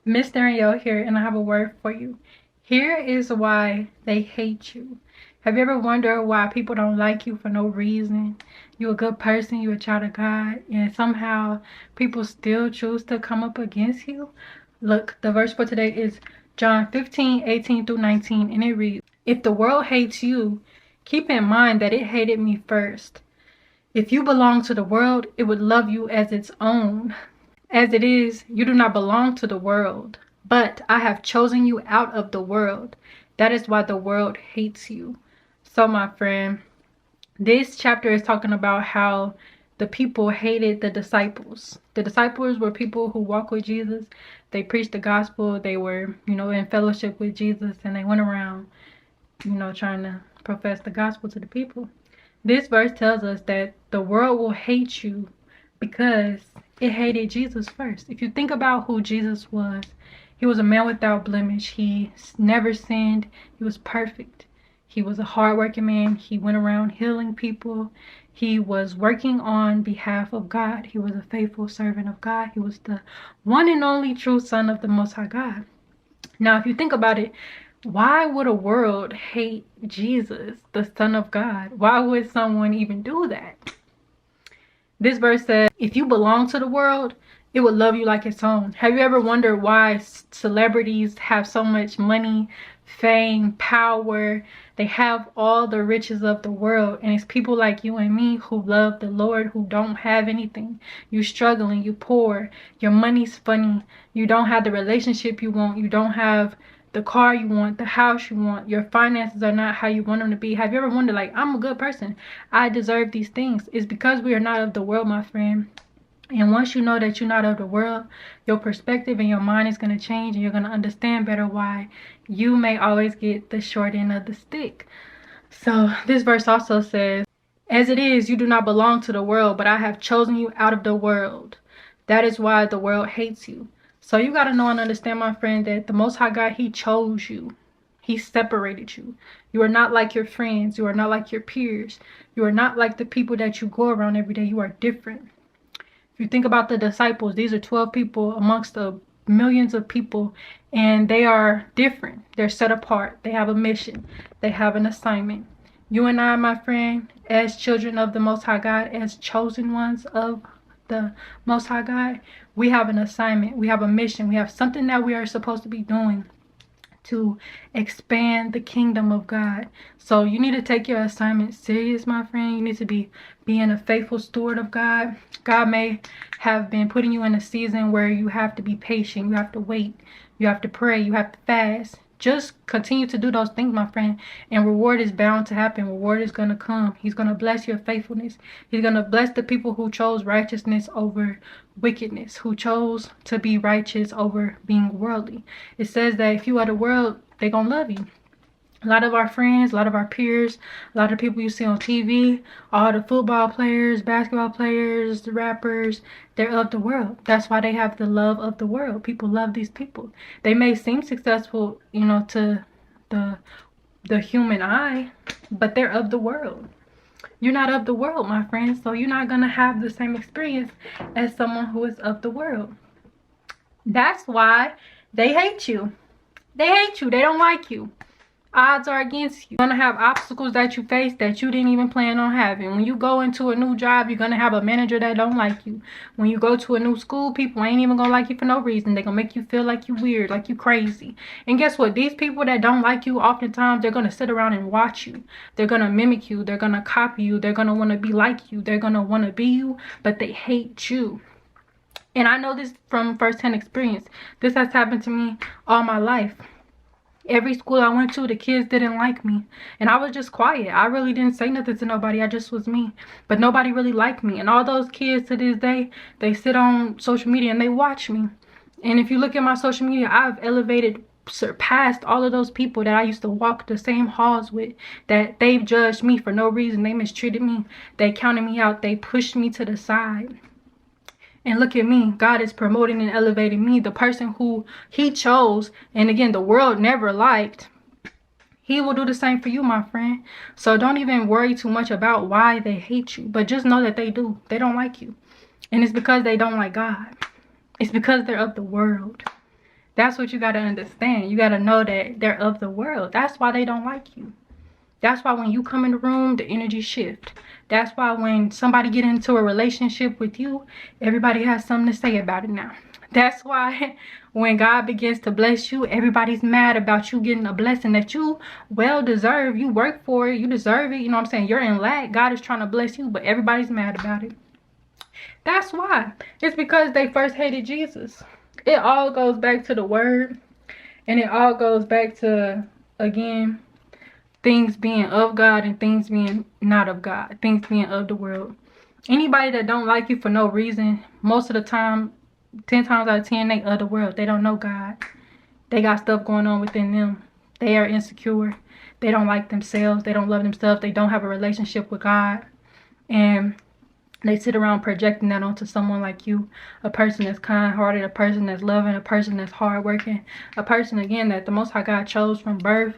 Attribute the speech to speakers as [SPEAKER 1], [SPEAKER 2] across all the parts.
[SPEAKER 1] Miss Danreael here, and I have a word for you. Here is why they hate you. Have you ever wondered why people don't like you for no reason? You're a good person, you're a child of God, and somehow people still choose to come up against you? Look, the verse for today is John 15:18-19, and it reads, "If the world hates you, keep in mind that it hated me first. If you belong to the world, it would love you as its own. As it is, you do not belong to the world, but I have chosen you out of the world. That is why the world hates you." So, my friend, this chapter is talking about how the people hated the disciples. The disciples were people who walked with Jesus. They preached the gospel. They were, in fellowship with Jesus, and they went around, trying to profess the gospel to the people. This verse tells us that the world will hate you because it hated Jesus first. If you think about who Jesus was, he was a man without blemish. He never sinned. He was perfect. He was a hardworking man. He went around healing people. He was working on behalf of God. He was a faithful servant of God. He was the one and only true Son of the Most High God. Now, if you think about it, why would a world hate Jesus, the Son of God? Why would someone even do that? This verse says, if you belong to the world, it would love you like its own. Have you ever wondered why celebrities have so much money, fame, power? They have all the riches of the world, and it's people like you and me who love the Lord who don't have anything. You struggling, you poor, your money's funny, you don't have the relationship you want, you don't have the car you want, the house you want, your finances are not how you want them to be. Have you ever wondered, like, I'm a good person, I deserve these things? It's because we are not of the world, my friend. And once you know that you're not of the world, your perspective and your mind is going to change, and you're going to understand better why you may always get the short end of the stick. So this verse also says, as it is, you do not belong to the world, but I have chosen you out of the world. That is why the world hates you. So you got to know and understand, my friend, that the Most High God, he chose you. He separated you. You are not like your friends. You are not like your peers. You are not like the people that you go around every day. You are different. If you think about the disciples, these are 12 people amongst the millions of people, and they are different. They're set apart. They have a mission. They have an assignment. You and I, my friend, as children of the Most High God, as chosen ones of the Most High God, we have an assignment. We have a mission. We have something that we are supposed to be doing to expand the kingdom of God. So you need to take your assignment serious, my friend. You need to be being a faithful steward of God. God may have been putting you in a season where you have to be patient. You have to wait. You have to pray. You have to fast. Just continue to do those things, my friend, and reward is bound to happen. Reward is going to come. He's going to bless your faithfulness. He's going to bless the people who chose righteousness over wickedness, who chose to be righteous over being worldly. It says that if you are the world, they're going to love you. A lot of our friends, a lot of our peers, a lot of people you see on TV, all the football players, basketball players, the rappers, they're of the world. That's why they have the love of the world. People love these people. They may seem successful, to the human eye, but they're of the world. You're not of the world, my friend, so you're not going to have the same experience as someone who is of the world. That's why they hate you. They hate you. They don't like you. Odds are against you. You're gonna have obstacles that you face that you didn't even plan on having. When you go into a new job, you're gonna have a manager that don't like you. When you go to a new school, people ain't even gonna like you for no reason. They're gonna make you feel like you weird, like you crazy. And guess what? These people that don't like you, oftentimes they're gonna sit around and watch you. They're gonna mimic you. They're gonna copy you. They're gonna want to be like you. They're gonna want to be you, but they hate you. And I know this from firsthand experience. This has happened to me all my life. Every school I went to, the kids didn't like me. And I was just quiet. I really didn't say nothing to nobody. I just was me. But nobody really liked me. And all those kids to this day, they sit on social media and they watch me. And if you look at my social media, I've surpassed all of those people that I used to walk the same halls with, that they've judged me for no reason. They mistreated me. They counted me out. They pushed me to the side. And look at me. God is promoting and elevating me, the person who he chose. And again, the world never liked. He will do the same for you, my friend. So don't even worry too much about why they hate you. But just know that they do. They don't like you. And it's because they don't like God. It's because they're of the world. That's what you got to understand. You got to know that they're of the world. That's why they don't like you. That's why when you come in the room, the energy shift. That's why when somebody get into a relationship with you, everybody has something to say about it now. That's why when God begins to bless you, everybody's mad about you getting a blessing that you well deserve. You work for it. You deserve it. You know what I'm saying? You're in lack. God is trying to bless you, but everybody's mad about it. That's why. It's because they first hated Jesus. It all goes back to the word. And it all goes back to, again, things being of God and things being not of God. Things being of the world. Anybody that don't like you for no reason, most of the time, 10 times out of 10, they of the world. They don't know God. They got stuff going on within them. They are insecure. They don't like themselves. They don't love themselves. They don't have a relationship with God. And they sit around projecting that onto someone like you. A person that's kind-hearted, a person that's loving, a person that's hardworking, a person, again, that the Most High God chose from birth.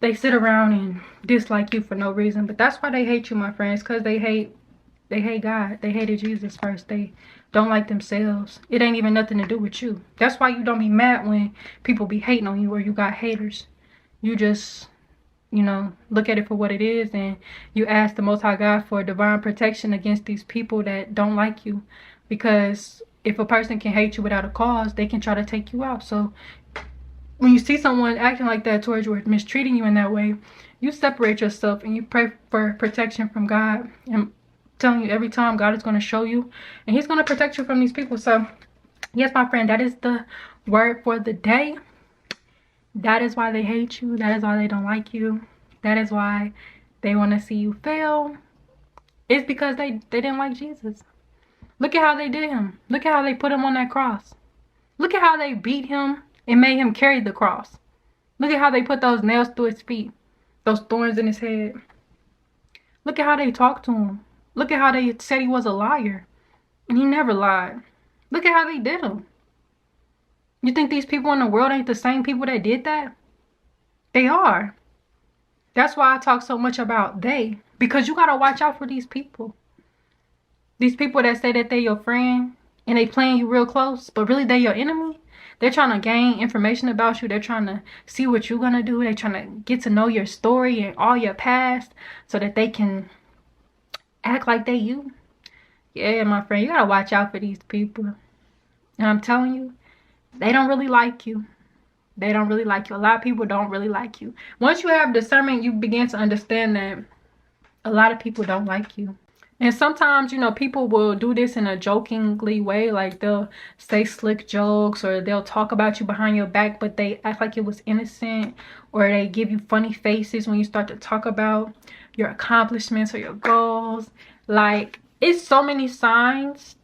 [SPEAKER 1] They sit around and dislike you for no reason. But that's why they hate you, my friends, because they hate God. They hated Jesus first. They don't like themselves. It ain't even nothing to do with you. That's why you don't be mad when people be hating on you or you got haters. You just, you know, look at it for what it is, and you ask the Most High God for divine protection against these people that don't like you. Because if a person can hate you without a cause, they can try to take you out. So when you see someone acting like that towards you or mistreating you in that way, you separate yourself and you pray for protection from God. And I'm telling you, every time God is going to show you, and He's going to protect you from these people. So yes, my friend, that is the word for the day. That is why they hate you. That is why they don't like you. That is why they want to see you fail. It's because they didn't like Jesus. Look at how they did him. Look at how they put him on that cross. Look at how they beat him and made him carry the cross. Look at how they put those nails through his feet. Those thorns in his head. Look at how they talked to him. Look at how they said he was a liar. And he never lied. Look at how they did him. You think these people in the world ain't the same people that did that? They are. That's why I talk so much about they. Because you got to watch out for these people. These people that say that they're your friend and they playing you real close, but really they're your enemy. They're trying to gain information about you. They're trying to see what you're going to do. They're trying to get to know your story and all your past so that they can act like they you. Yeah, my friend, you got to watch out for these people. And I'm telling you, they don't really like you. They don't really like you. A lot of people don't really like you. Once you have discernment, you begin to understand that a lot of people don't like you. And sometimes, you know, people will do this in a jokingly way. Like they'll say slick jokes or they'll talk about you behind your back, but they act like it was innocent. Or they give you funny faces when you start to talk about your accomplishments or your goals. Like, it's so many signs.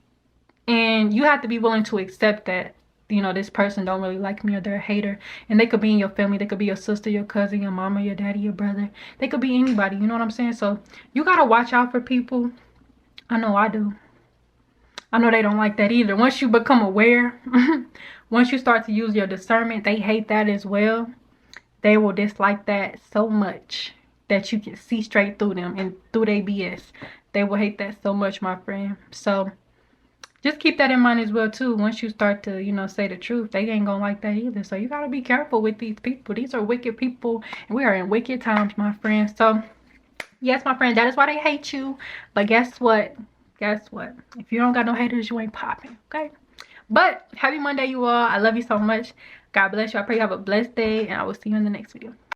[SPEAKER 1] And you have to be willing to accept that, you know, this person don't really like me or they're a hater. And they could be in your family. They could be your sister, your cousin, your mama, your daddy, your brother. They could be anybody. You know what I'm saying? So you got to watch out for people. I know I do. I know they don't like that either. Once you become aware, once you start to use your discernment, they hate that as well. They will dislike that so much that you can see straight through them and through their BS. They will hate that so much, my friend. So just keep that in mind as well too. Once you start to, you know, say the truth, they ain't gonna like that either. So you gotta be careful with these people. These are wicked people, and we are in wicked times, my friend. So yes, my friend, that is why they hate you. But guess what? Guess what? If you don't got no haters, you ain't popping. Okay? But happy Monday, you all. I love you so much. God bless you. I pray you have a blessed day, and I will see you in the next video.